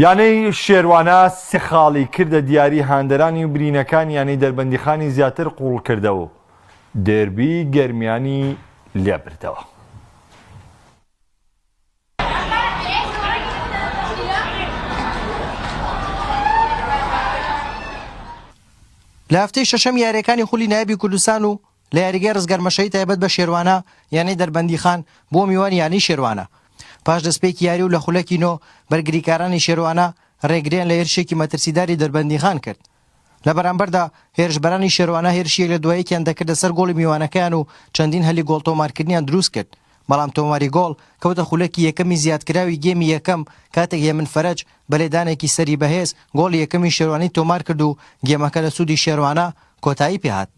یانەی شێروانە سێ خاڵی کردە دیاری هاندەرانی و برینەکان یانەی دەربەندیخانی زیاتر قوڵ کردەوە دێربی گەرمیانی لێبردەوە. لە هەفتەی شەشەم یاریەکانی خولی نایبی کوردستان و لە یاریگای ڕزگارمەشەی تایبەت بە شێروانە یانەی دەربەندیخان بۆ میوان یانی شێروانە. پاش دەستپێکی یاری و لە خولەکی نۆ بەرگریکارانی شێروانە ڕێگرێن لە هێرشێکی مەترسیداری دەربەندیخان کرد. لە بەرامبەردا هێرشبەرانی شێروانە هێرشیەک لە دواییەکیان دەکردە سەر گۆڵی میوانەکەیان و چەندین هەلی گۆڵ تۆمارکردنیان دروست کرد. بەڵام تۆماری گۆڵ کەوتە خولەکی یەکەمی زیادکراوی گێمی یەکەم کاتێک هێمن فەرەج بەلێدانێکی سەری بەهێز گۆڵی یەکەمی شێروانی تۆمار کرد و گێمەکە لە سوودی شێروانە کۆتایی پێهات.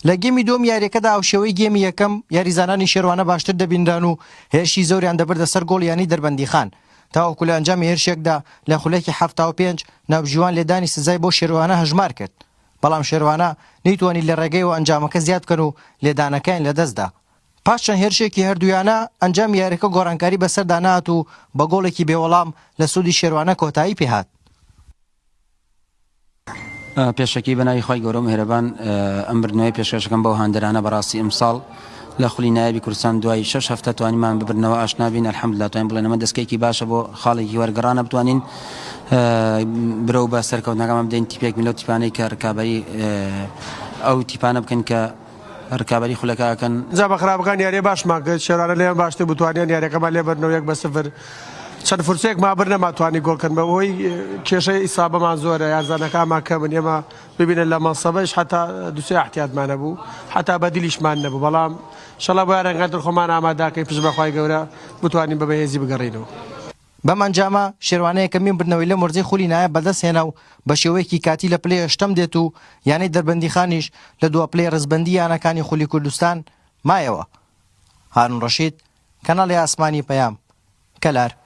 لە گێمی دۆم یاریەکەدا ئەوشێوەی گێمی یەکەم یاریزانانی شێروانە باشتر دەبیندران و هێرشی زۆریان دەبردە سەر گۆڵیانی دەربەندیخان تاوەکو لە ئەنجامی هێرشێکدا لە خولەکی 75 ناوجیوان لێدانی سزای بۆ شێروانە هەژمار کرد. بەڵام شێروانە نەیتوانی لە ڕێگەیەوە ئەنجامەکە زیاد بکەن و لێدانەکەیان لەدەستدا. پاش چەند هێرشێکی هەردوویانە ئەنجام یاریەکە گۆڕانکاری بەسەردا نهات و بە گۆڵێکی بێوەڵام لە سوودی شێروانە کۆتایی پێهات. پێشەکی بەناوی خۆی گەورە و میهرەبان ئەم بردنەوەی پێشکەشەکەم بەو هاندەرانە بەڕاستی ئەمساڵ لە خولی نایبی کوردستان دوای 6 هەفتە توانیمان ببرنەوە ئاشنا بین ئەلحەمدولیلا توانین بڵێن ئەمە دەستکەیەکی باشە بۆ خاڵێکی وەرگەڕانە بتوانین برەو بە سەرکەوتنەکەمان بدەین تیپێک لەو تیپانەی کە ڕکابەری ئەو تیپانە بکەن کە ڕکابەری خولەکەکەن جا بە خراپەکان یاریە باشمان کرد شێروانە لێیان باشتر بتوانیان یاریەکەمان لێبەرنەوە 1-0 چەند فرسەیەک مابر نەماتوانی گۆڵکەن بەوەی کێشەی ئیسابەمان زۆرە یارزانەکانمان کەمن ئێمە ببینن لە مەنسەبەش حتا دووسێ احتیاطمان نەبوو حتا بەدیلیشمان نەبوو بەڵام ئینشەڵا بۆ یارەنگەتر خۆمان ئامادەکەین پشت بەخوای گەورە بتوانین بە بەهێزی بگەڕینەوە. بەمانجامە شێروانەیە کەمین بردنەوەی لە مۆرجەی خولی نایە بەدەست هێنا و بە شێوەیەکی کاتی لە پلەی هەشتەم دێت و یانەی دەربەندیخانیش لە دووە پلەی ڕزبەندی یانەکانی خولی کوردستان مایەوە. هارون ڕەشید کەناڵی ئاسمانی پەیام کەلار.